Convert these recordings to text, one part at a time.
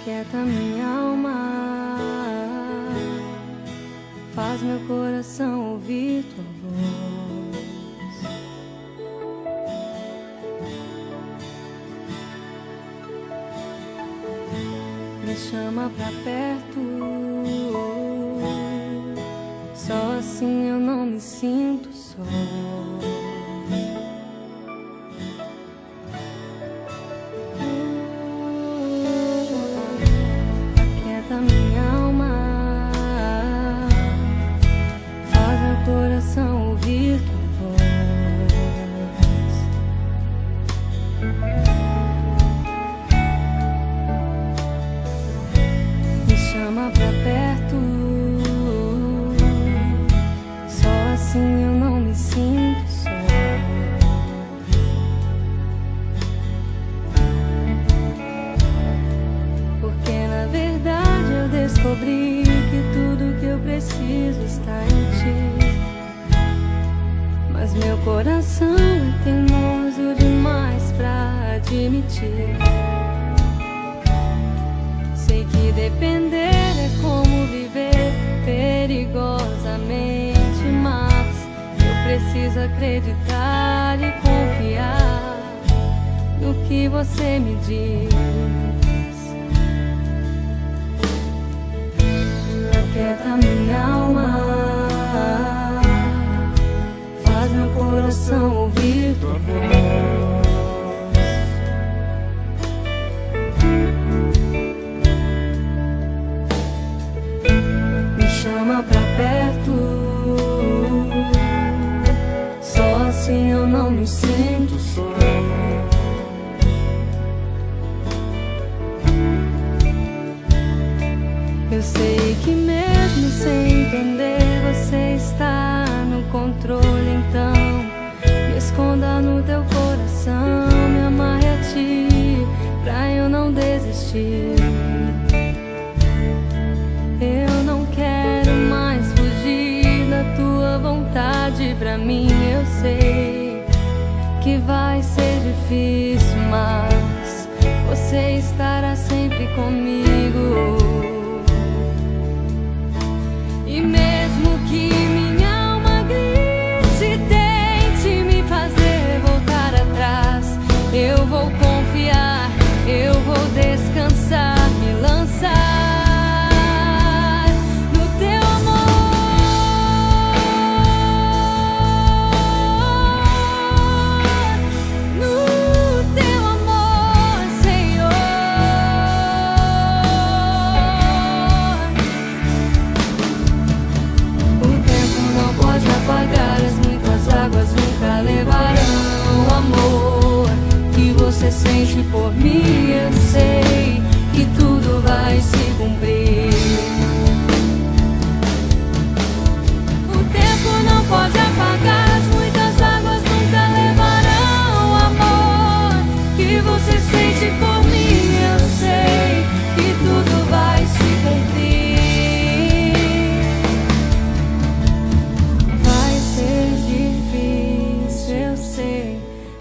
Aquieta minha alma, faz meu coração ouvir tua voz. Me chama pra perto, só assim eu não me sinto só. Aquieta minha alma, faz meu coração ouvir tua voz. Me chama pra perto, só assim eu não me sinto só. Porque na verdade eu descobri que tudo que eu preciso está em ti. Mas meu coração é teimoso demais pra admitir. Sei que depender é como viver perigosamente, mas eu preciso acreditar e confiar no que você me diz. Aquieta minha alma, faz meu coração ouvir tua voz. Me chama pra perto, só assim eu não me sinto só. Eu sei que mesmo sem entender você está no controle, então me esconda no teu coração, me amarre a ti pra eu não desistir. Eu não quero mais fugir da tua vontade pra mim. Eu sei que vai ser difícil, mas você estará sempre comigo. E mesmo que minha alma grite e tente me fazer voltar atrás, eu vou confiar, eu vou descansar, me lançar no teu amor, no teu amor, Senhor. Apagar as muitas águas nunca levarão o amor que você sente por mim. Eu sei que tudo vai se cumprir. O tempo não pode apagar as muitas águas nunca levarão o amor que você sente por mim. Eu sei que tudo vai se cumprir.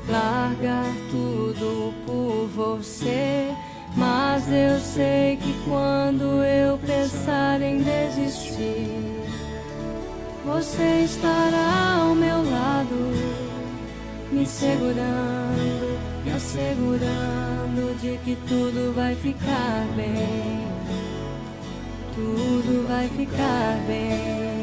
Largar tudo por você, mas eu sei que quando eu pensar em desistir, você estará ao meu lado, me segurando, me assegurando de que tudo vai ficar bem, tudo vai ficar bem.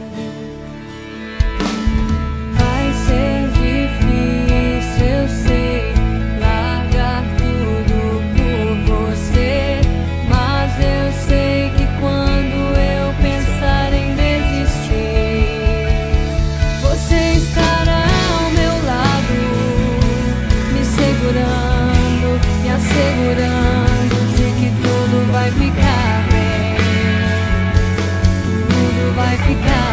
Vai ser difícil, eu sei, largar tudo por você, mas eu sei que quando eu pensar em desistir, você estará ao meu lado, me segurando, me assegurando de que tudo vai ficar bem, tudo vai ficar bem.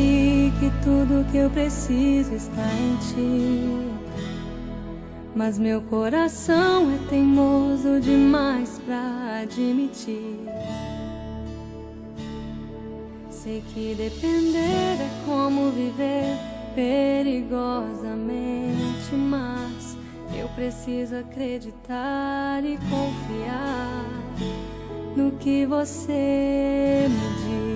vi que tudo que eu preciso está em ti. Mas meu coração é teimoso demais pra admitir. Sei que depender é como viver perigosamente, mas eu preciso acreditar e confiar no que você me diz.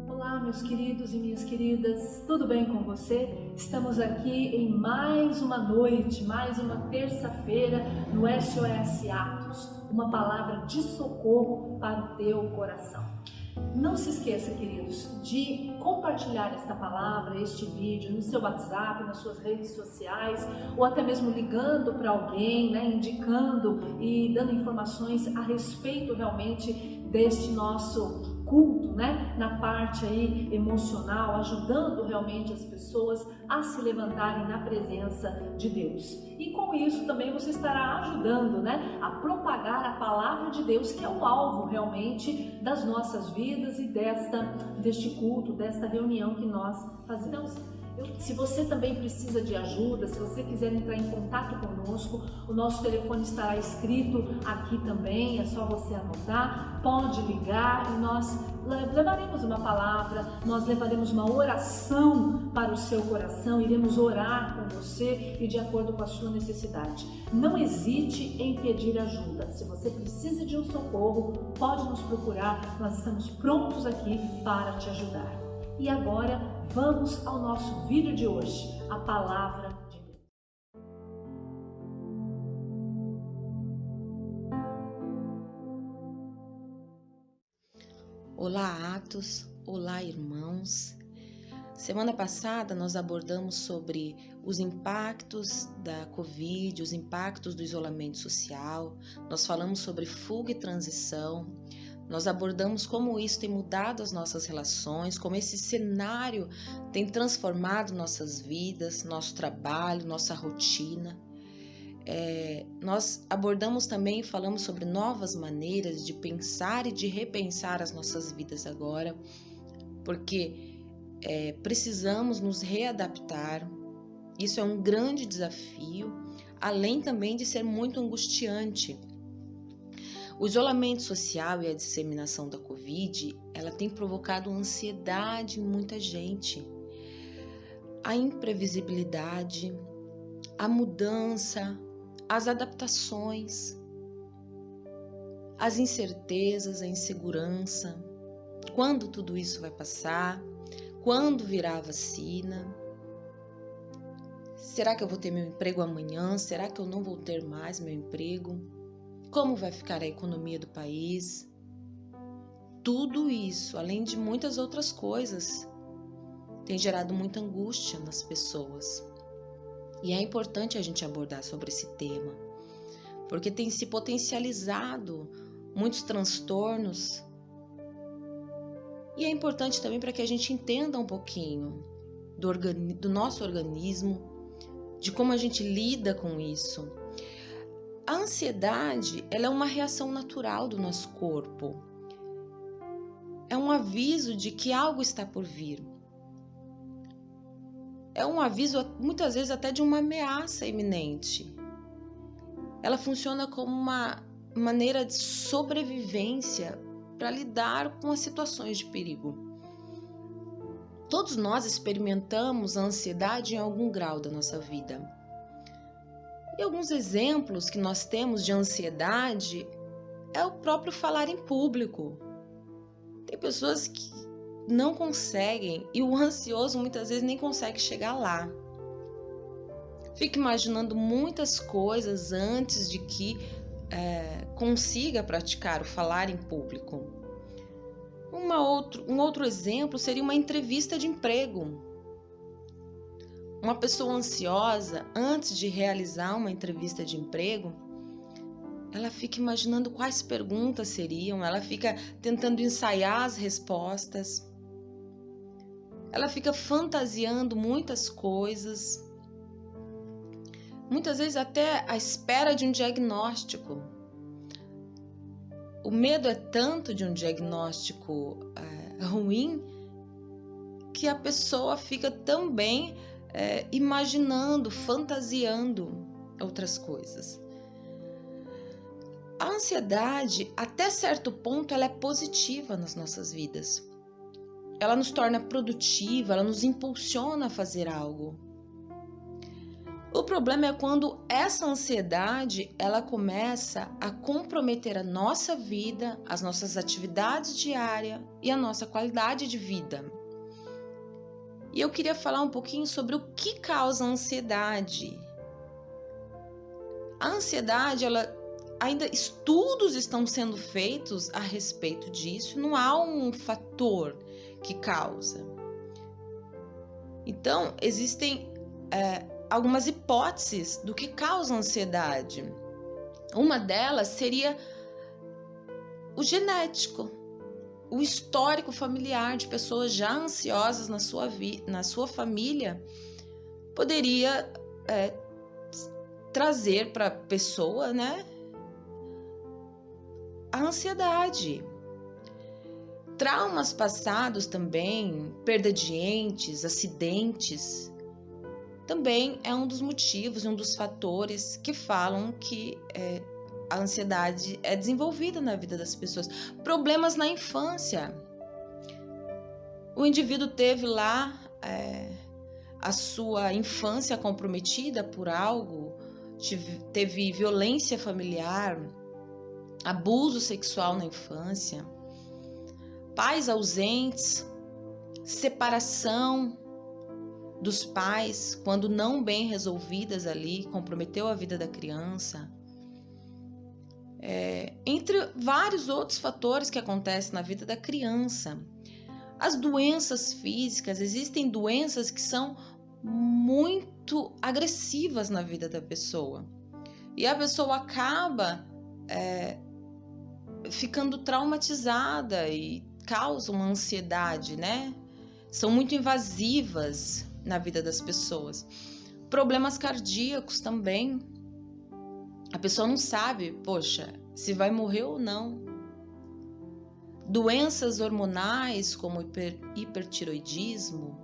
Olá, meus queridos e minhas queridas, tudo bem com você? Estamos aqui em mais uma noite, mais uma terça-feira no SOS Atos, uma palavra de socorro para o teu coração. Não se esqueça, queridos, de compartilhar esta palavra, este vídeo no seu WhatsApp, nas suas redes sociais, ou até mesmo ligando para alguém, indicando e dando informações a respeito realmente deste nosso culto, na parte aí emocional, ajudando realmente as pessoas a se levantarem na presença de Deus. E com isso também você estará ajudando, a propagar a palavra de Deus, que é o alvo realmente das nossas vidas e deste culto, desta reunião que nós fazemos. Se você também precisa de ajuda, se você quiser entrar em contato conosco, o nosso telefone estará escrito aqui também, é só você anotar, pode ligar e nós levaremos uma palavra, nós levaremos uma oração para o seu coração, iremos orar com você e de acordo com a sua necessidade. Não hesite em pedir ajuda, se você precisa de um socorro, pode nos procurar, nós estamos prontos aqui para te ajudar. E agora, vamos ao nosso vídeo de hoje, a palavra de Deus. Olá, Atos! Olá, irmãos! Semana passada nós abordamos sobre os impactos da Covid, os impactos do isolamento social, nós falamos sobre fuga e transição, nós abordamos como isso tem mudado as nossas relações, como esse cenário tem transformado nossas vidas, nosso trabalho, nossa rotina. Nós abordamos também e falamos sobre novas maneiras de pensar e de repensar as nossas vidas agora, porque precisamos nos readaptar. Isso é um grande desafio, além também de ser muito angustiante. O isolamento social e a disseminação da Covid, ela tem provocado ansiedade em muita gente. A imprevisibilidade, a mudança, as adaptações, as incertezas, a insegurança. Quando tudo isso vai passar? Quando virá a vacina? Será que eu vou ter meu emprego amanhã? Será que eu não vou ter mais meu emprego? Como vai ficar a economia do país? Tudo isso, além de muitas outras coisas, tem gerado muita angústia nas pessoas. E é importante a gente abordar sobre esse tema, porque tem se potencializado muitos transtornos. E é importante também para que a gente entenda um pouquinho do nosso organismo, de como a gente lida com isso. A ansiedade, ela é uma reação natural do nosso corpo. É um aviso de que algo está por vir. É um aviso, muitas vezes, até de uma ameaça iminente. Ela funciona como uma maneira de sobrevivência para lidar com as situações de perigo. Todos nós experimentamos a ansiedade em algum grau da nossa vida. E alguns exemplos que nós temos de ansiedade é o próprio falar em público. Tem pessoas que não conseguem, e o ansioso muitas vezes nem consegue chegar lá. Fica imaginando muitas coisas antes de que consiga praticar o falar em público. Um outro exemplo seria uma entrevista de emprego. Uma pessoa ansiosa, antes de realizar uma entrevista de emprego, ela fica imaginando quais perguntas seriam, ela fica tentando ensaiar as respostas, ela fica fantasiando muitas coisas, muitas vezes até à espera de um diagnóstico. o medo é tanto de um diagnóstico ruim que a pessoa fica também imaginando, fantasiando outras coisas. A ansiedade, até certo ponto, ela é positiva nas nossas vidas. Ela nos torna produtiva, ela nos impulsiona a fazer algo. O problema é quando essa ansiedade, ela começa a comprometer a nossa vida, as nossas atividades diárias e a nossa qualidade de vida. E eu queria falar um pouquinho sobre o que causa a ansiedade. A ansiedade, ainda estudos estão sendo feitos a respeito disso, não há um fator que causa. Então, existem algumas hipóteses do que causa a ansiedade. Uma delas seria o genético, o histórico familiar de pessoas já ansiosas na sua família poderia trazer para a pessoa, né, a ansiedade. Traumas passados também, perda de entes, acidentes, também é um dos motivos, um dos fatores que falam que a ansiedade é desenvolvida na vida das pessoas. Problemas na infância. O indivíduo teve lá a sua infância comprometida por algo, teve violência familiar, abuso sexual na infância, pais ausentes, separação dos pais, quando não bem resolvidas ali, comprometeu a vida da criança. Entre vários outros fatores que acontecem na vida da criança. As doenças físicas, existem doenças que são muito agressivas na vida da pessoa. E a pessoa acaba ficando traumatizada e causa uma ansiedade, né? São muito invasivas na vida das pessoas. Problemas cardíacos também. A pessoa não sabe, poxa, se vai morrer ou não. Doenças hormonais como hipertiroidismo,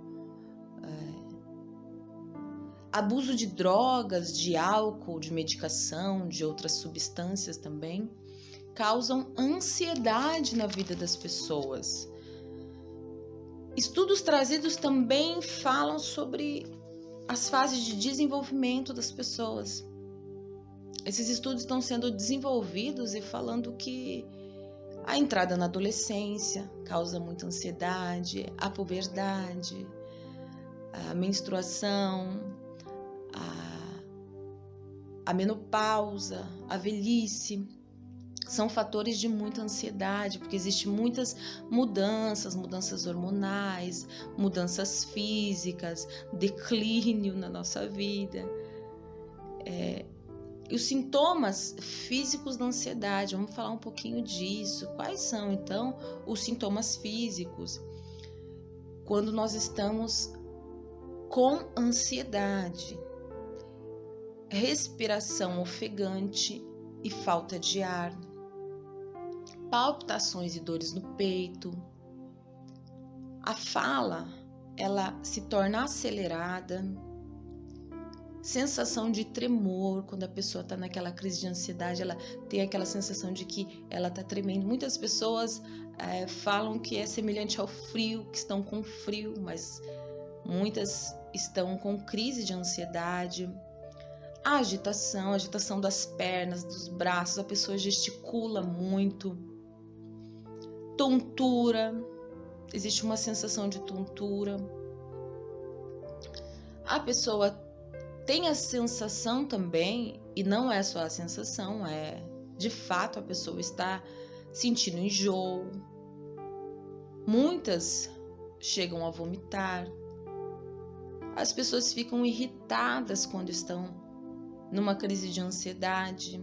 abuso de drogas, de álcool, de medicação, de outras substâncias também, causam ansiedade na vida das pessoas. Estudos trazidos também falam sobre as fases de desenvolvimento das pessoas. Esses estudos estão sendo desenvolvidos e falando que a entrada na adolescência causa muita ansiedade, a puberdade, a menstruação, a menopausa, a velhice. São fatores de muita ansiedade, porque existem muitas mudanças hormonais, mudanças físicas, declínio na nossa vida. E os sintomas físicos da ansiedade, vamos falar um pouquinho disso. Quais são, então, os sintomas físicos? Quando nós estamos com ansiedade, respiração ofegante e falta de ar, palpitações e dores no peito, a fala, ela se torna acelerada, sensação de tremor, quando a pessoa está naquela crise de ansiedade, ela tem aquela sensação de que ela está tremendo. Muitas pessoas falam que é semelhante ao frio, que estão com frio, mas muitas estão com crise de ansiedade. A agitação das pernas, dos braços, a pessoa gesticula muito. Tontura, existe uma sensação de tontura. A pessoa tem a sensação também, e não é só a sensação, de fato a pessoa está sentindo enjoo. Muitas chegam a vomitar. As pessoas ficam irritadas quando estão numa crise de ansiedade.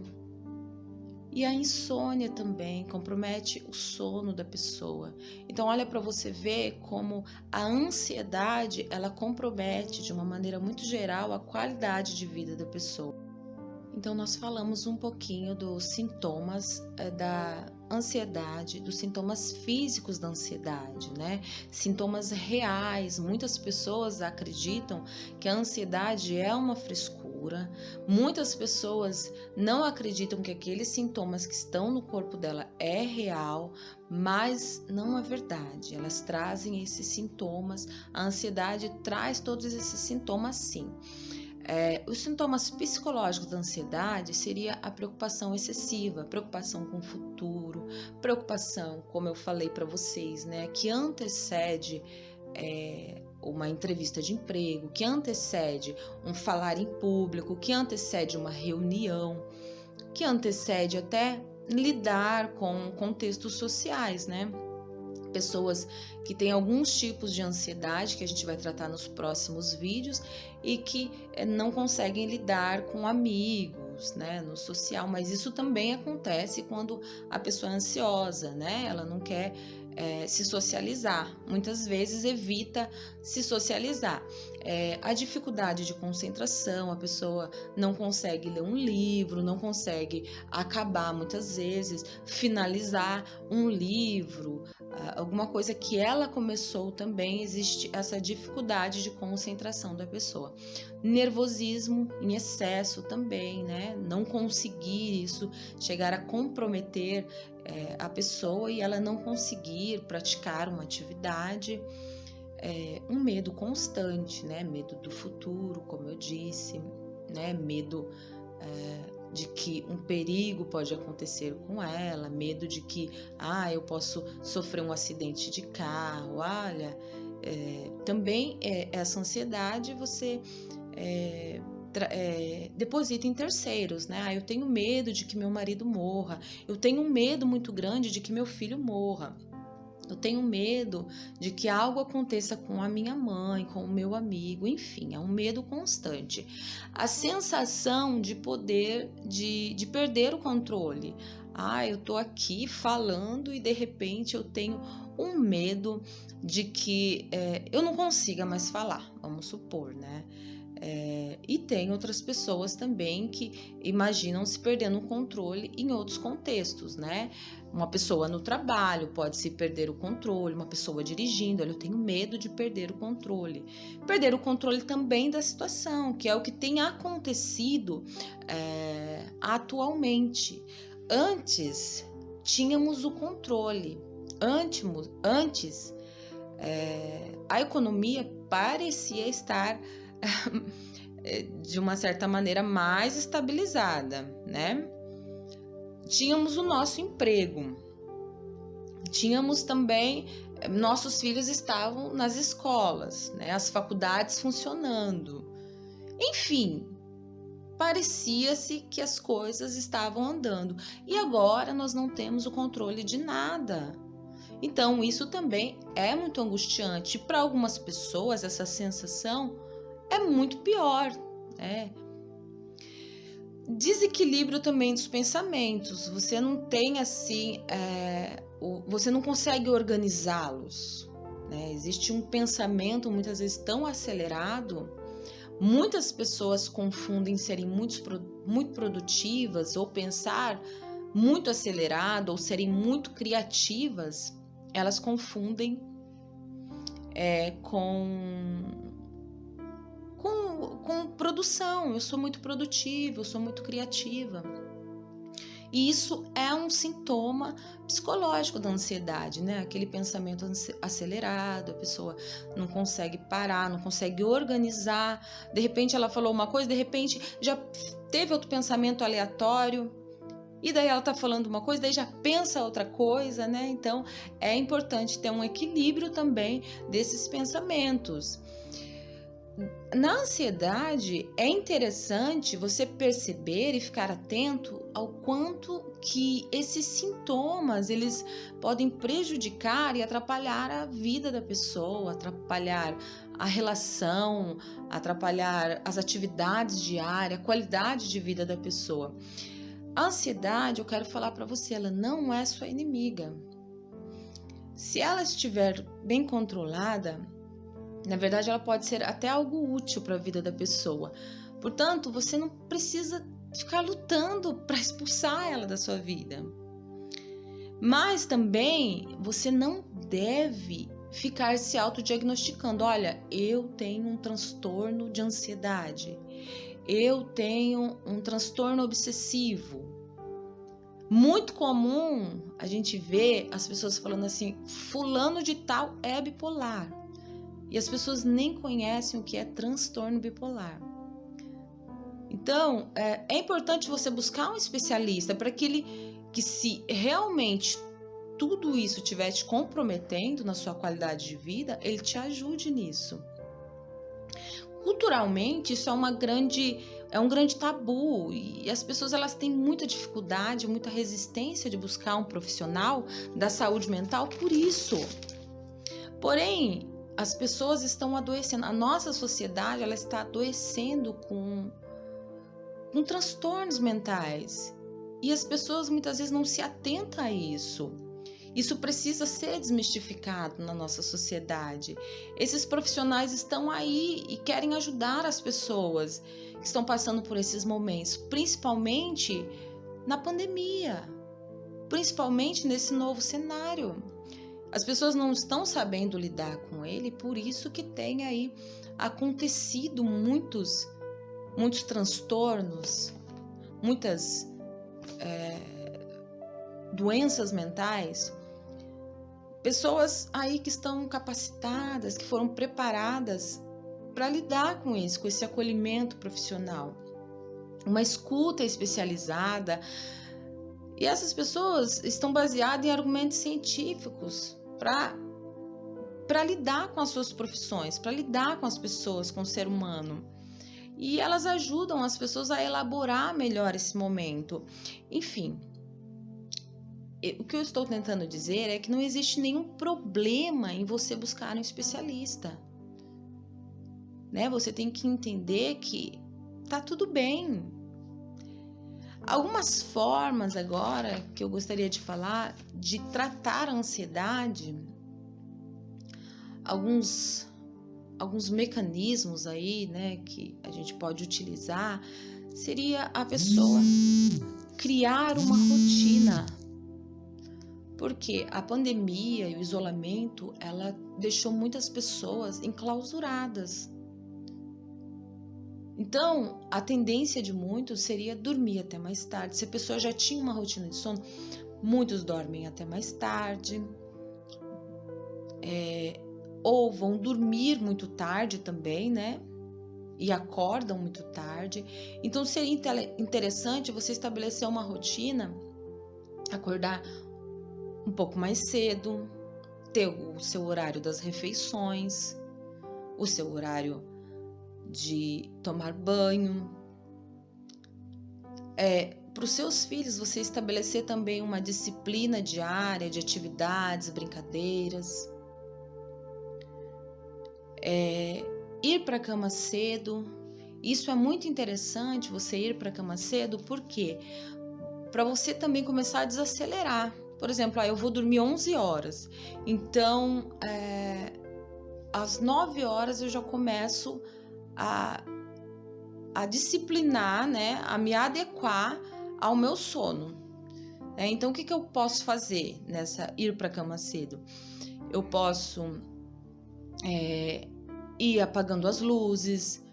E a insônia também compromete o sono da pessoa. Então olha para você ver como a ansiedade, ela compromete de uma maneira muito geral a qualidade de vida da pessoa. Então nós falamos um pouquinho dos sintomas da ansiedade, dos sintomas físicos da ansiedade, né? Sintomas reais. Muitas pessoas acreditam que a ansiedade é uma frescura. Muitas pessoas não acreditam que aqueles sintomas que estão no corpo dela é real, mas não é verdade. Elas trazem esses sintomas. A ansiedade traz todos esses sintomas, sim. Os sintomas psicológicos da ansiedade seria a preocupação excessiva, preocupação com o futuro, preocupação, como eu falei para vocês, né, que antecede uma entrevista de emprego, que antecede um falar em público, que antecede uma reunião, que antecede até lidar com contextos sociais, né? Pessoas que têm alguns tipos de ansiedade que a gente vai tratar nos próximos vídeos e que não conseguem lidar com amigos, né, no social, mas isso também acontece quando a pessoa é ansiosa, né? Ela não quer se socializar, muitas vezes evita se socializar. A dificuldade de concentração, a pessoa não consegue ler um livro, não consegue acabar muitas vezes, finalizar um livro, alguma coisa que ela começou também, existe essa dificuldade de concentração da pessoa. Nervosismo em excesso também, né? Não conseguir isso, chegar a comprometer a pessoa e ela não conseguir praticar uma atividade. Um medo constante, né? Medo do futuro, como eu disse, né? Medo de que um perigo pode acontecer com ela, medo de que eu posso sofrer um acidente de carro. Olha, também essa ansiedade você deposita em terceiros, né? Eu tenho medo de que meu marido morra, eu tenho um medo muito grande de que meu filho morra, eu tenho medo de que algo aconteça com a minha mãe, com o meu amigo, enfim, é um medo constante. A sensação de poder, de perder o controle. Eu tô aqui falando e de repente eu tenho um medo de que eu não consiga mais falar, vamos supor, né? E tem outras pessoas também que imaginam se perdendo o controle em outros contextos, né? Uma pessoa no trabalho pode se perder o controle, uma pessoa dirigindo, eu tenho medo de perder o controle. Perder o controle também da situação, que é o que tem acontecido atualmente. Antes, tínhamos o controle. Antes a economia parecia estar de uma certa maneira mais estabilizada, né? Tínhamos o nosso emprego, tínhamos também, nossos filhos estavam nas escolas, né? As faculdades funcionando, enfim, parecia-se que as coisas estavam andando e agora nós não temos o controle de nada. Então isso também é muito angustiante. Para algumas pessoas essa sensação é muito pior, né? Desequilíbrio também dos pensamentos. Você não tem assim, você não consegue organizá-los, né? Existe um pensamento muitas vezes tão acelerado. Muitas pessoas confundem serem muito produtivas ou pensar muito acelerado ou serem muito criativas. Elas confundem com produção. Eu sou muito produtiva, eu sou muito criativa. E isso é um sintoma psicológico da ansiedade, né? Aquele pensamento acelerado, a pessoa não consegue parar, não consegue organizar. De repente ela falou uma coisa, de repente já teve outro pensamento aleatório. E daí ela tá falando uma coisa, daí já pensa outra coisa, né? Então é importante ter um equilíbrio também desses pensamentos. Na ansiedade, é interessante você perceber e ficar atento ao quanto que esses sintomas, eles podem prejudicar e atrapalhar a vida da pessoa, atrapalhar a relação, atrapalhar as atividades diárias, a qualidade de vida da pessoa. A ansiedade, eu quero falar para você, ela não é sua inimiga. Se ela estiver bem controlada, na verdade, ela pode ser até algo útil para a vida da pessoa. Portanto, você não precisa ficar lutando para expulsar ela da sua vida. Mas também você não deve ficar se autodiagnosticando. Olha, eu tenho um transtorno de ansiedade, eu tenho um transtorno obsessivo. Muito comum a gente ver as pessoas falando assim, fulano de tal é bipolar. E as pessoas nem conhecem o que é transtorno bipolar. Então, é importante você buscar um especialista para que se realmente tudo isso estiver te comprometendo na sua qualidade de vida, ele te ajude nisso. Culturalmente, isso é um grande tabu e as pessoas elas têm muita dificuldade, muita resistência de buscar um profissional da saúde mental por isso. Porém, as pessoas estão adoecendo, a nossa sociedade ela está adoecendo com transtornos mentais e as pessoas muitas vezes não se atentam a isso. Isso precisa ser desmistificado na nossa sociedade. Esses profissionais estão aí e querem ajudar as pessoas que estão passando por esses momentos, principalmente na pandemia, principalmente nesse novo cenário. As pessoas não estão sabendo lidar com ele, por isso que tem aí acontecido muitos transtornos, muitas doenças mentais. Pessoas aí que estão capacitadas, que foram preparadas para lidar com isso, com esse acolhimento profissional, uma escuta especializada. E essas pessoas estão baseadas em argumentos científicos para lidar com as suas profissões, para lidar com as pessoas, com o ser humano. E elas ajudam as pessoas a elaborar melhor esse momento. Enfim, o que eu estou tentando dizer é que não existe nenhum problema em você buscar um especialista, né? Você tem que entender que tá tudo bem. Algumas formas agora que eu gostaria de falar de tratar a ansiedade, alguns mecanismos aí, né, que a gente pode utilizar, seria a pessoa criar uma rotina. Porque a pandemia e o isolamento, ela deixou muitas pessoas enclausuradas. Então, a tendência de muitos seria dormir até mais tarde. Se a pessoa já tinha uma rotina de sono, muitos dormem até mais tarde. Ou vão dormir muito tarde também, né? E acordam muito tarde. Então, seria interessante você estabelecer uma rotina, acordar um pouco mais cedo, ter o seu horário das refeições, o seu horário de tomar banho. Para os seus filhos, você estabelecer também uma disciplina diária de atividades, brincadeiras. Ir para a cama cedo. Isso é muito interessante, você ir para a cama cedo, porque para você também começar a desacelerar. Por exemplo, eu vou dormir 11 horas, então às 9 horas eu já começo a disciplinar, né, a me adequar ao meu sono. Então, o que eu posso fazer ir para a cama cedo? Eu posso ir apagando as luzes,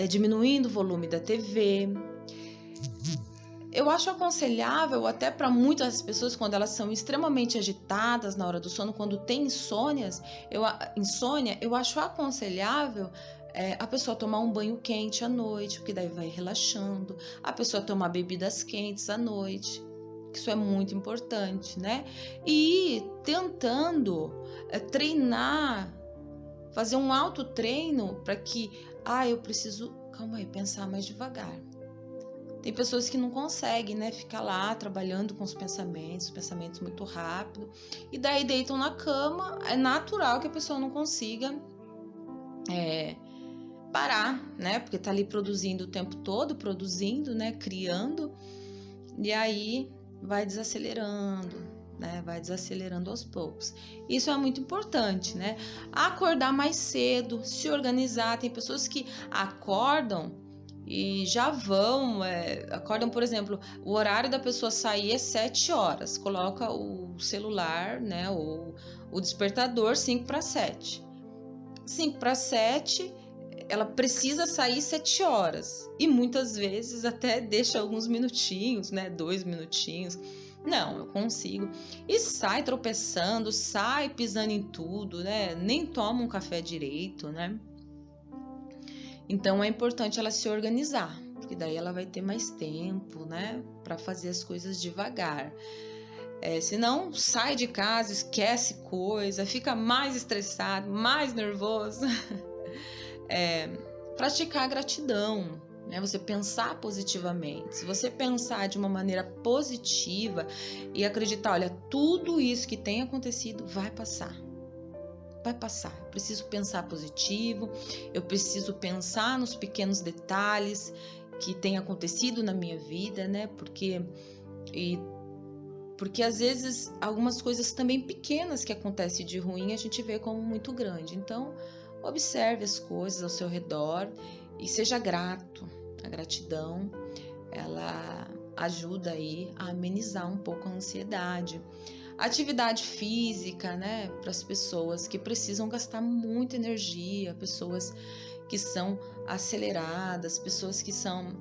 diminuindo o volume da TV. Eu acho aconselhável até para muitas pessoas, quando elas são extremamente agitadas na hora do sono, quando tem insônia, eu acho aconselhável a pessoa tomar um banho quente à noite, porque daí vai relaxando. A pessoa tomar bebidas quentes à noite, isso é muito importante, né? E ir tentando treinar, fazer um autotreino para que, eu preciso, pensar mais devagar. Tem pessoas que não conseguem, né, ficar lá trabalhando com os pensamentos muito rápido, e daí deitam na cama. É natural que a pessoa não consiga parar, né, porque tá ali produzindo o tempo todo, né, criando, e aí vai desacelerando, né, vai desacelerando aos poucos. Isso é muito importante, né? Acordar mais cedo, se organizar. Tem pessoas que acordam e já vão, acordam, por exemplo, o horário da pessoa sair é 7 horas, coloca o celular, né, ou o despertador 5 para 7. 5 para 7, ela precisa sair 7 horas, e muitas vezes até deixa alguns minutinhos, né, 2 minutinhos. Não, eu consigo. E sai tropeçando, sai pisando em tudo, né? Nem toma um café direito, né? Então é importante ela se organizar, porque daí ela vai ter mais tempo, né? Para fazer as coisas devagar. Senão sai de casa, esquece coisa, fica mais estressado, mais nervoso. Praticar a gratidão. Você pensar positivamente. Se você pensar de uma maneira positiva e acreditar, olha, tudo isso que tem acontecido vai passar. Vai passar. Eu preciso pensar positivo, eu preciso pensar nos pequenos detalhes que têm acontecido na minha vida, né? Porque às vezes algumas coisas também pequenas que acontecem de ruim a gente vê como muito grande. Então, observe as coisas ao seu redor e seja grato. A gratidão, ela ajuda aí a amenizar um pouco a ansiedade. Atividade física, né, para as pessoas que precisam gastar muita energia, pessoas que são aceleradas, pessoas que são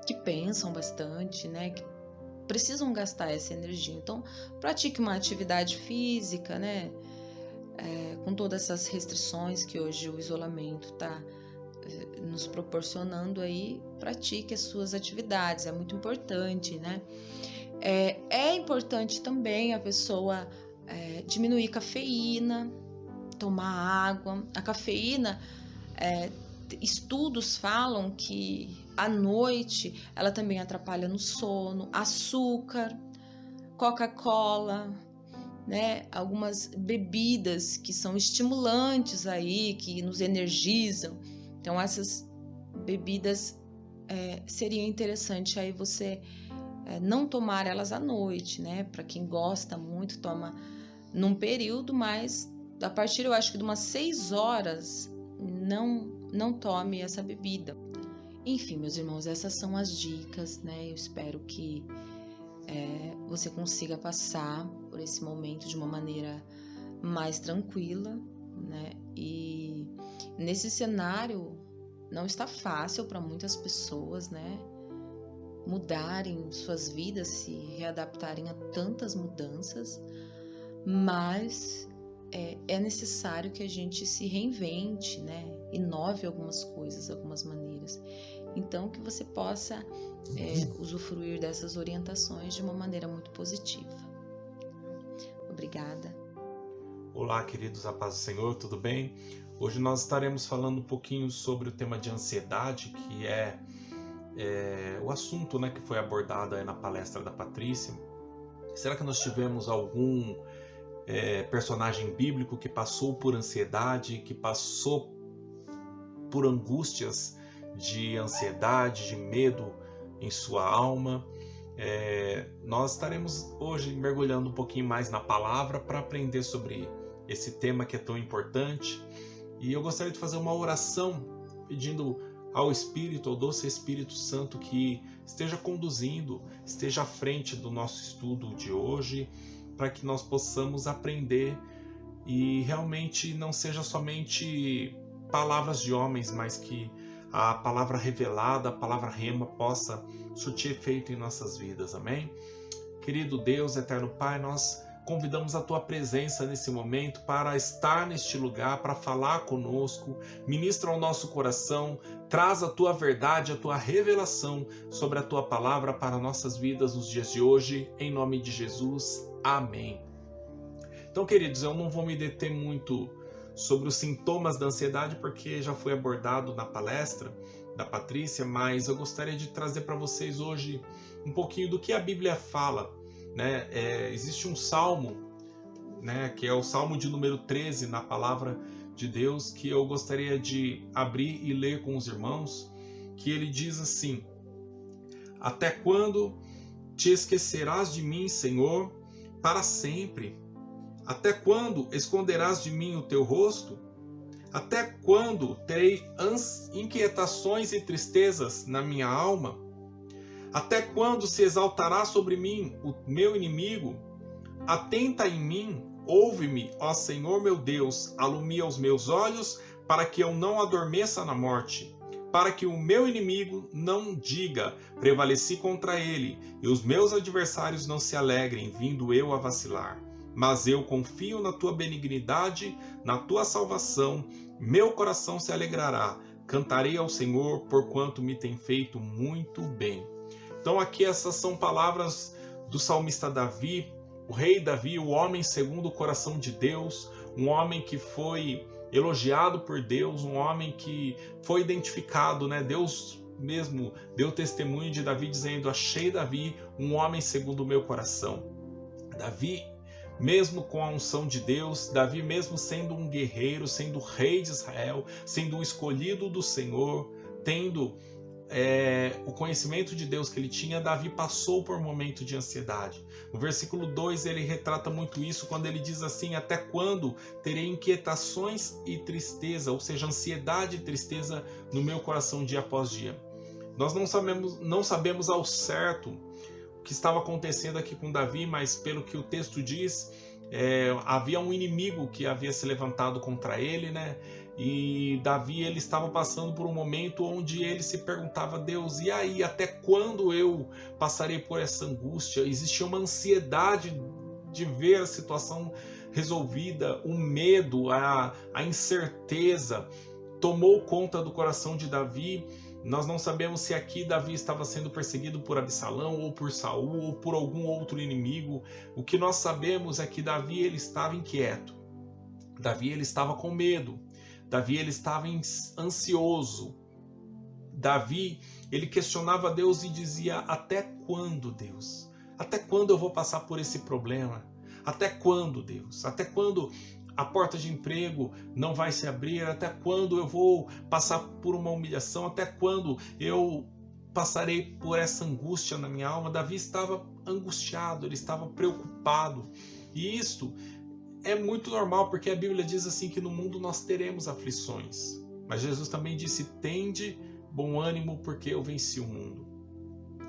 que pensam bastante, né, que precisam gastar essa energia. Então, pratique uma atividade física, né, com todas essas restrições que hoje o isolamento está nos proporcionando aí, pratique as suas atividades, é muito importante, né? É importante também a pessoa diminuir cafeína, tomar água. A cafeína, estudos falam que à noite ela também atrapalha no sono. Açúcar, Coca-Cola, né? Algumas bebidas que são estimulantes aí, que nos energizam. Então, essas bebidas seria interessante aí você não tomar elas à noite, né? Para quem gosta muito, toma num período, mas a partir, eu acho que de umas 6 horas, não tome essa bebida. Enfim, meus irmãos, essas são as dicas, né? Eu espero que você consiga passar por esse momento de uma maneira mais tranquila, né? E nesse cenário não está fácil para muitas pessoas, né? Mudarem suas vidas, se readaptarem a tantas mudanças, mas é necessário que a gente se reinvente, né? Inove algumas coisas, algumas maneiras. Então, que você possa usufruir dessas orientações de uma maneira muito positiva. Obrigada. Olá, queridos, a paz do Senhor, tudo bem? Hoje nós estaremos falando um pouquinho sobre o tema de ansiedade, que é o assunto, né, que foi abordado aí na palestra da Patrícia. Será que nós tivemos algum personagem bíblico que passou por ansiedade, que passou por angústias de ansiedade, de medo em sua alma? Nós estaremos hoje mergulhando um pouquinho mais na palavra para aprender sobre esse tema que é tão importante. E eu gostaria de fazer uma oração pedindo ao Espírito, ao doce Espírito Santo, que esteja conduzindo, esteja à frente do nosso estudo de hoje, para que nós possamos aprender e realmente não seja somente palavras de homens, mas que a palavra revelada, a palavra rema, possa surtir efeito em nossas vidas. Amém? Querido Deus, eterno Pai, nós convidamos a Tua presença nesse momento para estar neste lugar, para falar conosco, ministra ao nosso coração, traz a Tua verdade, a Tua revelação sobre a Tua palavra para nossas vidas nos dias de hoje, em nome de Jesus. Amém. Então, queridos, eu não vou me deter muito sobre os sintomas da ansiedade, porque já foi abordado na palestra da Patrícia, mas eu gostaria de trazer para vocês hoje um pouquinho do que a Bíblia fala, né? Existe um salmo, né, que é o Salmo de número 13 na palavra de Deus, que eu gostaria de abrir e ler com os irmãos, que ele diz assim: até quando te esquecerás de mim, Senhor, para sempre? Até quando esconderás de mim o teu rosto? Até quando terei inquietações e tristezas na minha alma? Até quando se exaltará sobre mim o meu inimigo? Atenta em mim, ouve-me, ó Senhor meu Deus, alumia os meus olhos, para que eu não adormeça na morte, para que o meu inimigo não diga, prevaleci contra ele, e os meus adversários não se alegrem, vindo eu a vacilar. Mas eu confio na tua benignidade, na tua salvação, meu coração se alegrará, cantarei ao Senhor, porquanto me tem feito muito bem. Então aqui essas são palavras do salmista Davi, o rei Davi, o homem segundo o coração de Deus, um homem que foi elogiado por Deus, um homem que foi identificado, né? Deus mesmo deu testemunho de Davi dizendo: achei Davi um homem segundo o meu coração. Davi, mesmo com a unção de Deus, Davi mesmo sendo um guerreiro, sendo rei de Israel, sendo o escolhido do Senhor, tendo o conhecimento de Deus que ele tinha, Davi passou por um momento de ansiedade. No versículo 2 ele retrata muito isso quando ele diz assim: até quando terei inquietações e tristeza, ou seja, ansiedade e tristeza no meu coração dia após dia. Nós não sabemos ao certo o que estava acontecendo aqui com Davi, mas pelo que o texto diz, havia um inimigo que havia se levantado contra ele, né? E Davi, ele estava passando por um momento onde ele se perguntava: Deus, e aí, até quando eu passarei por essa angústia? Existia uma ansiedade de ver a situação resolvida, o medo, a incerteza tomou conta do coração de Davi. Nós não sabemos se aqui Davi estava sendo perseguido por Absalão, ou por Saul, ou por algum outro inimigo. O que nós sabemos é que Davi, ele estava inquieto. Davi, ele estava com medo. Davi, ele estava ansioso. Davi, ele questionava Deus e dizia: até quando, Deus? Até quando eu vou passar por esse problema? Até quando, Deus? Até quando a porta de emprego não vai se abrir? Até quando eu vou passar por uma humilhação? Até quando eu passarei por essa angústia na minha alma? Davi estava angustiado, ele estava preocupado. E isto é muito normal, porque a Bíblia diz assim que no mundo nós teremos aflições. Mas Jesus também disse: tende bom ânimo, porque eu venci o mundo.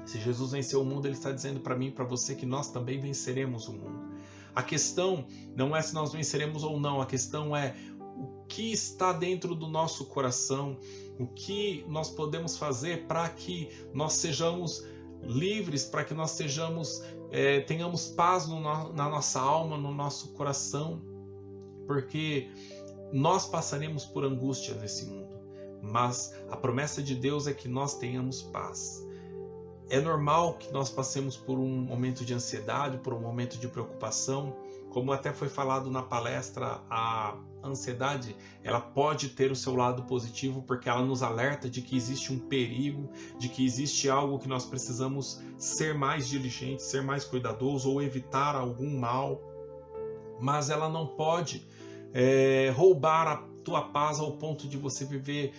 Se Jesus venceu o mundo, ele está dizendo para mim e para você que nós também venceremos o mundo. A questão não é se nós venceremos ou não, a questão é o que está dentro do nosso coração, o que nós podemos fazer para que nós sejamos livres, para que nós tenhamos paz na nossa alma, no nosso coração, porque nós passaremos por angústia nesse mundo, mas a promessa de Deus é que nós tenhamos paz. É normal que nós passemos por um momento de ansiedade, por um momento de preocupação. Como até foi falado na palestra, a ansiedade, ela pode ter o seu lado positivo, porque ela nos alerta de que existe um perigo, de que existe algo que nós precisamos ser mais diligentes, ser mais cuidadosos ou evitar algum mal. Mas ela não pode roubar a tua paz ao ponto de você viver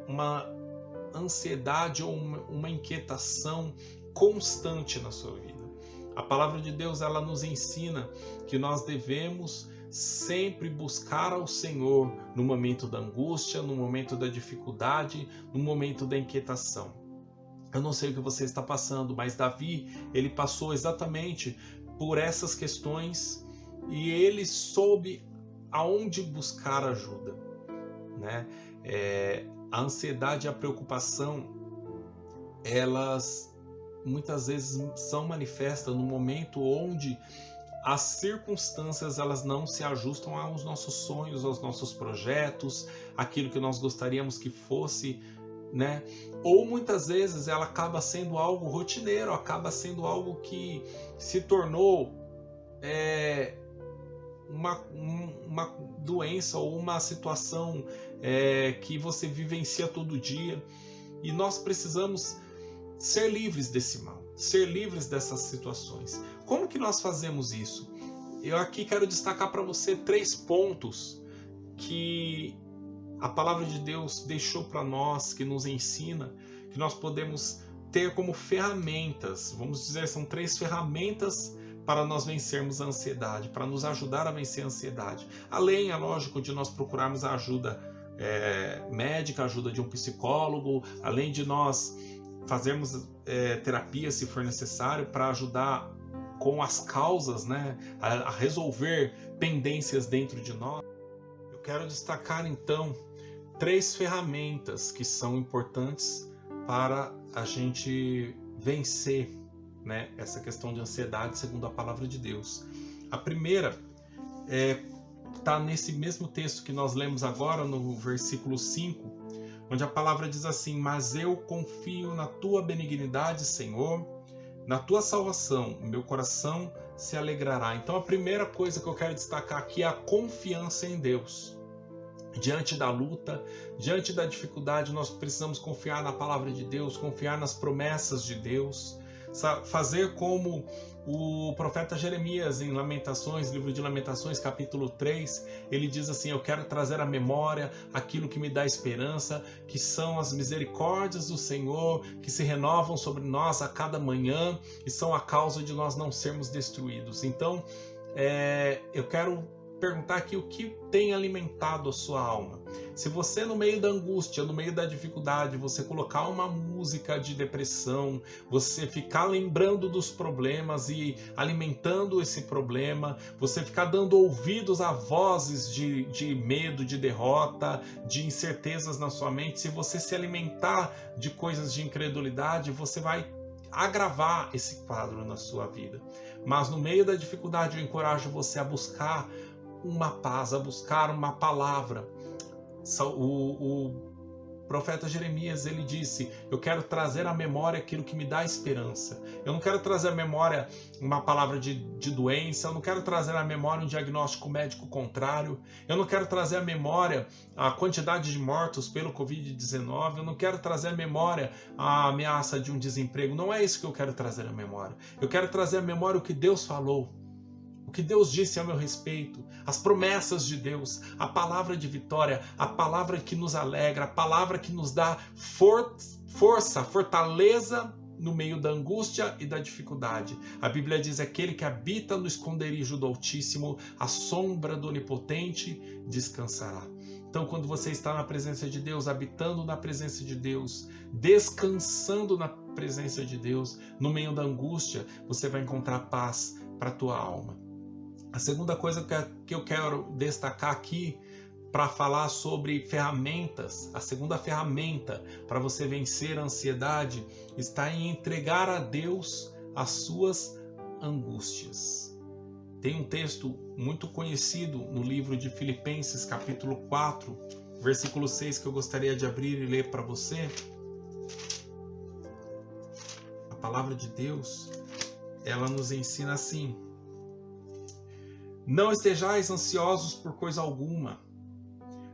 uma ansiedade ou uma inquietação constante na sua vida. A palavra de Deus, ela nos ensina que nós devemos sempre buscar ao Senhor no momento da angústia, no momento da dificuldade, no momento da inquietação. Eu não sei o que você está passando, mas Davi, ele passou exatamente por essas questões e ele soube aonde buscar ajuda, né? A ansiedade e a preocupação, elas muitas vezes são manifestas no momento onde as circunstâncias, elas não se ajustam aos nossos sonhos, aos nossos projetos, aquilo que nós gostaríamos que fosse, né? Ou muitas vezes ela acaba sendo algo rotineiro, acaba sendo algo que se tornou uma doença ou uma situação que você vivencia todo dia, e nós precisamos ser livres desse mal, ser livres dessas situações. Como que nós fazemos isso? Eu aqui quero destacar para você 3 pontos que a palavra de Deus deixou para nós, que nos ensina, que nós podemos ter como ferramentas, vamos dizer, são 3 ferramentas para nós vencermos a ansiedade, para nos ajudar a vencer a ansiedade. Além, é lógico, de nós procurarmos a ajuda médica, a ajuda de um psicólogo, além de nós fazermos terapia, se for necessário, para ajudar com as causas, né, a resolver pendências dentro de nós. Eu quero destacar, então, 3 ferramentas que são importantes para a gente vencer, né, essa questão de ansiedade segundo a palavra de Deus. A primeira está nesse mesmo texto que nós lemos agora, no versículo 5, onde a palavra diz assim: mas eu confio na tua benignidade, Senhor, na tua salvação, meu coração se alegrará. Então a primeira coisa que eu quero destacar aqui é a confiança em Deus. Diante da luta, diante da dificuldade, nós precisamos confiar na palavra de Deus, confiar nas promessas de Deus, fazer como o profeta Jeremias em Lamentações, livro de Lamentações, capítulo 3, ele diz assim: eu quero trazer à memória aquilo que me dá esperança, que são as misericórdias do Senhor, que se renovam sobre nós a cada manhã e são a causa de nós não sermos destruídos. Então, eu quero perguntar aqui o que tem alimentado a sua alma. Se você, no meio da angústia, no meio da dificuldade, você colocar uma música de depressão, você ficar lembrando dos problemas e alimentando esse problema, você ficar dando ouvidos a vozes de medo, de derrota, de incertezas na sua mente, se você se alimentar de coisas de incredulidade, você vai agravar esse quadro na sua vida. Mas no meio da dificuldade, eu encorajo você a buscar uma paz, a buscar uma palavra. O profeta Jeremias, ele disse: eu quero trazer à memória aquilo que me dá esperança. Eu não quero trazer à memória uma palavra de doença, eu não quero trazer à memória um diagnóstico médico contrário, eu não quero trazer à memória a quantidade de mortos pelo Covid-19, eu não quero trazer à memória a ameaça de um desemprego. Não é isso que eu quero trazer à memória. Eu quero trazer à memória o que Deus falou, o que Deus disse a meu respeito, as promessas de Deus, a palavra de vitória, a palavra que nos alegra, a palavra que nos dá força, fortaleza no meio da angústia e da dificuldade. A Bíblia diz: aquele que habita no esconderijo do Altíssimo, a sombra do Onipotente descansará. Então, quando você está na presença de Deus, habitando na presença de Deus, descansando na presença de Deus, no meio da angústia, você vai encontrar paz para a tua alma. A segunda coisa que eu quero destacar aqui para falar sobre ferramentas, a segunda ferramenta para você vencer a ansiedade está em entregar a Deus as suas angústias. Tem um texto muito conhecido no livro de Filipenses, capítulo 4, versículo 6, que eu gostaria de abrir e ler para você. A palavra de Deus, ela nos ensina assim: não estejais ansiosos por coisa alguma.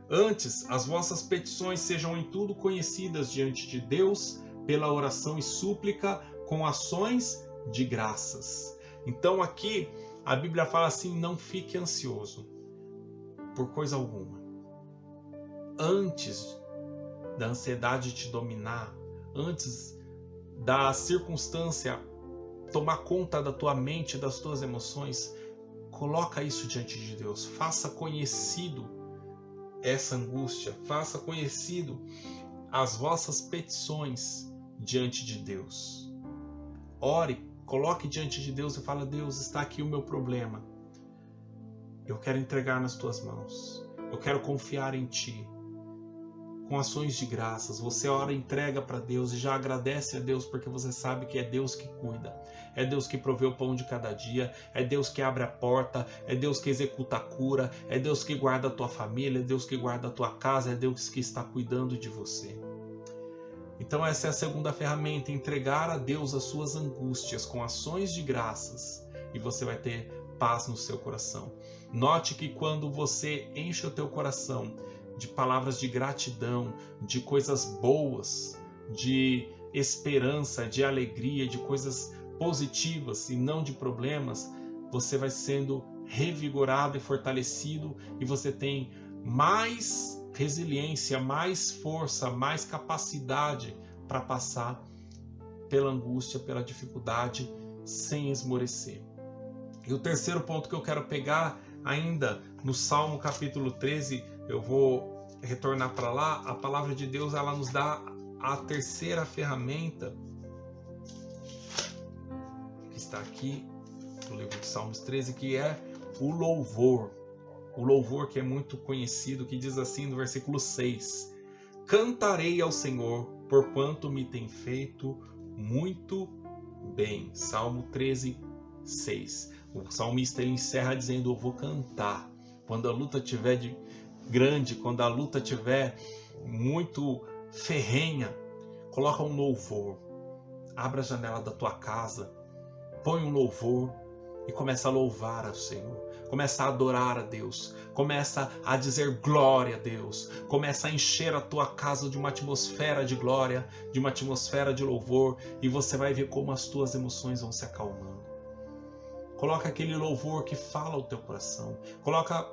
Antes, as vossas petições sejam em tudo conhecidas diante de Deus, pela oração e súplica, com ações de graças. Então aqui, a Bíblia fala assim: não fique ansioso por coisa alguma. Antes da ansiedade te dominar, antes da circunstância tomar conta da tua mente, das tuas emoções, coloca isso diante de Deus. Faça conhecido essa angústia. Faça conhecido as vossas petições diante de Deus. Ore, coloque diante de Deus e fala: Deus, está aqui o meu problema. Eu quero entregar nas tuas mãos. Eu quero confiar em ti. Com ações de graças, você ora e entrega para Deus e já agradece a Deus, porque você sabe que é Deus que cuida, é Deus que provê o pão de cada dia, é Deus que abre a porta, é Deus que executa a cura, é Deus que guarda a tua família, é Deus que guarda a tua casa, é Deus que está cuidando de você. Então essa é a segunda ferramenta: entregar a Deus as suas angústias com ações de graças, e você vai ter paz no seu coração. Note que quando você enche o teu coração de palavras de gratidão, de coisas boas, de esperança, de alegria, de coisas positivas e não de problemas, você vai sendo revigorado e fortalecido, e você tem mais resiliência, mais força, mais capacidade para passar pela angústia, pela dificuldade, sem esmorecer. E o terceiro ponto que eu quero pegar ainda no Salmo capítulo 13, eu vou retornar para lá. A palavra de Deus, ela nos dá a terceira ferramenta que está aqui no livro de Salmos 13, que é o louvor. O louvor que é muito conhecido, que diz assim no versículo 6: cantarei ao Senhor, porquanto me tem feito muito bem. Salmo 13, 6. O salmista ele encerra dizendo: eu vou cantar. Quando a luta estiver grande, quando a luta estiver muito ferrenha, coloca um louvor. Abra a janela da tua casa, põe um louvor e começa a louvar ao Senhor. Começa a adorar a Deus. Começa a dizer glória a Deus. Começa a encher a tua casa de uma atmosfera de glória, de uma atmosfera de louvor, e você vai ver como as tuas emoções vão se acalmando. Coloca aquele louvor que fala ao teu coração. Coloca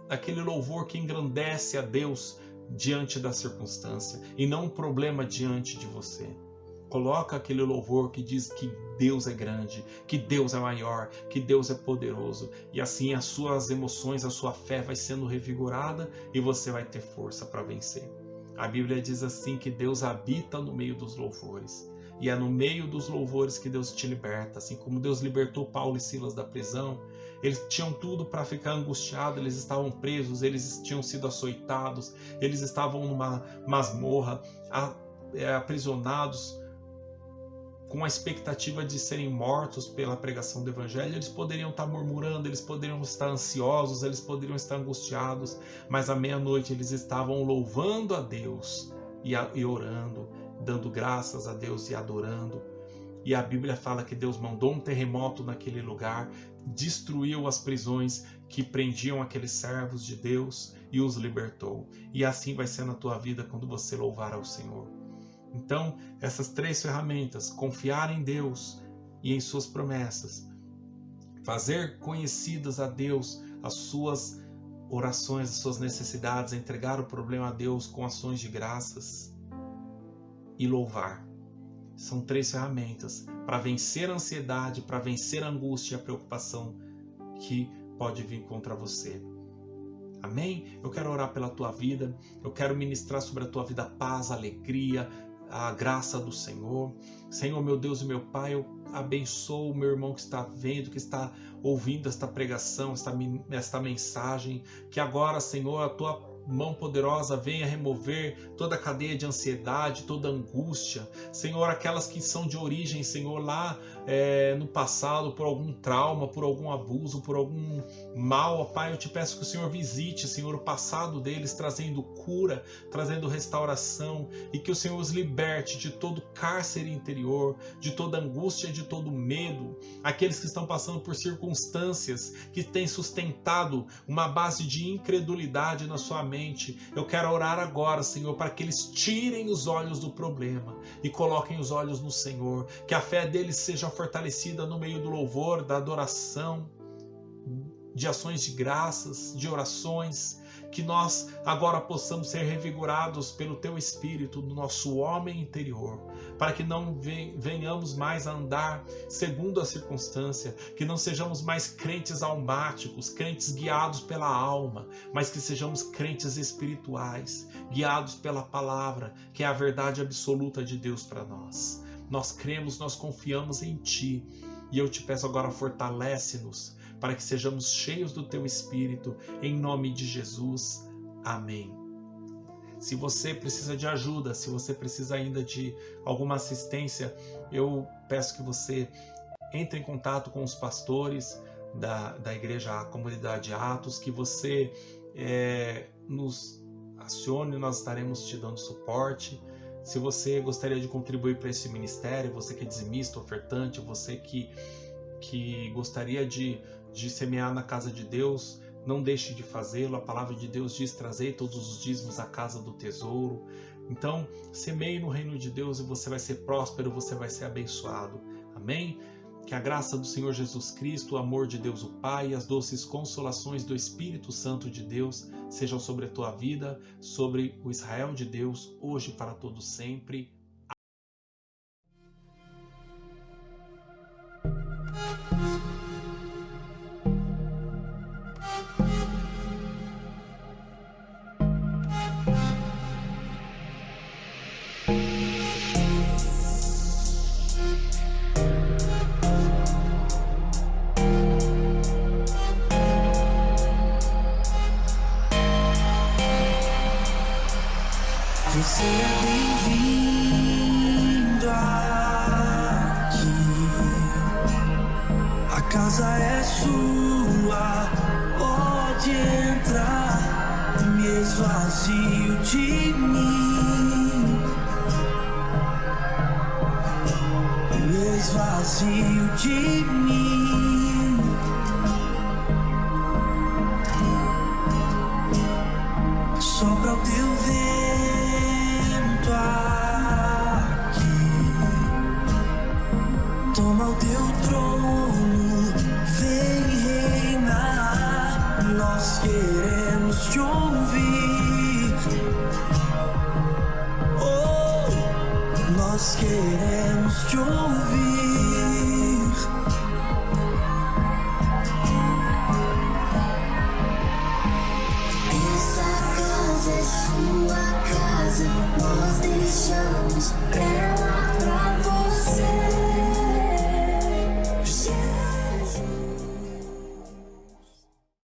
aquele louvor que engrandece a Deus diante da circunstância e não um problema diante de você. Coloca aquele louvor que diz que Deus é grande, que Deus é maior, que Deus é poderoso. E assim as suas emoções, a sua fé vai sendo revigorada e você vai ter força para vencer. A Bíblia diz assim que Deus habita no meio dos louvores. E é no meio dos louvores que Deus te liberta. Assim como Deus libertou Paulo e Silas da prisão, eles tinham tudo para ficar angustiados, eles estavam presos, eles tinham sido açoitados, eles estavam numa masmorra, aprisionados, com a expectativa de serem mortos pela pregação do Evangelho. Eles poderiam estar murmurando, eles poderiam estar ansiosos, eles poderiam estar angustiados, mas à meia-noite eles estavam louvando a Deus e orando, dando graças a Deus e adorando. E a Bíblia fala que Deus mandou um terremoto naquele lugar, destruiu as prisões que prendiam aqueles servos de Deus e os libertou. E assim vai ser na tua vida quando você louvar ao Senhor. Então, essas três ferramentas: confiar em Deus e em suas promessas, fazer conhecidas a Deus as suas orações, as suas necessidades, entregar o problema a Deus com ações de graças e louvar. São três ferramentas para vencer a ansiedade, para vencer a angústia e a preocupação que pode vir contra você. Amém? Eu quero orar pela tua vida, eu quero ministrar sobre a tua vida paz, alegria, a graça do Senhor. Senhor, meu Deus e meu Pai, eu abençoo o meu irmão que está vendo, que está ouvindo esta pregação, esta mensagem, que agora, Senhor, a tua mão poderosa venha remover toda a cadeia de ansiedade, toda angústia, Senhor, aquelas que são de origem, Senhor, lá no passado, por algum trauma, por algum abuso, por algum mal, ó Pai, eu te peço que o Senhor visite, Senhor, o passado deles, trazendo cura, trazendo restauração, e que o Senhor os liberte de todo cárcere interior, de toda angústia, de todo medo. Aqueles que estão passando por circunstâncias que têm sustentado uma base de incredulidade na sua mente, eu quero orar agora, Senhor, para que eles tirem os olhos do problema e coloquem os olhos no Senhor, que a fé deles seja fortalecida no meio do louvor, da adoração, de ações de graças, de orações, que nós agora possamos ser revigorados pelo Teu Espírito no nosso homem interior, para que não venhamos mais a andar segundo a circunstância, que não sejamos mais crentes almáticos, crentes guiados pela alma, mas que sejamos crentes espirituais, guiados pela palavra, que é a verdade absoluta de Deus para nós. Nós cremos, nós confiamos em Ti, e eu te peço agora, fortalece-nos, para que sejamos cheios do Teu Espírito, em nome de Jesus. Amém. Se você precisa de ajuda, se você precisa ainda de alguma assistência, eu peço que você entre em contato com os pastores da igreja, a comunidade Atos, que você nos acione, nós estaremos te dando suporte. Se você gostaria de contribuir para esse ministério, você que é dizimista, ofertante, você que gostaria de semear na casa de Deus, não deixe de fazê-lo. A palavra de Deus diz: trazei todos os dízimos à casa do tesouro. Então, semeie no reino de Deus e você vai ser próspero, você vai ser abençoado. Amém? Que a graça do Senhor Jesus Cristo, o amor de Deus o Pai e as doces consolações do Espírito Santo de Deus sejam sobre a tua vida, sobre o Israel de Deus, hoje e para todos sempre. Você é bem-vindo aqui. A casa é sua, pode entrar. Me esvazio de mim, me esvazio de mim. Sopra o teu vento aqui, toma o teu trono, vem reinar. Nós queremos te ouvir, oh, nós queremos te ouvir.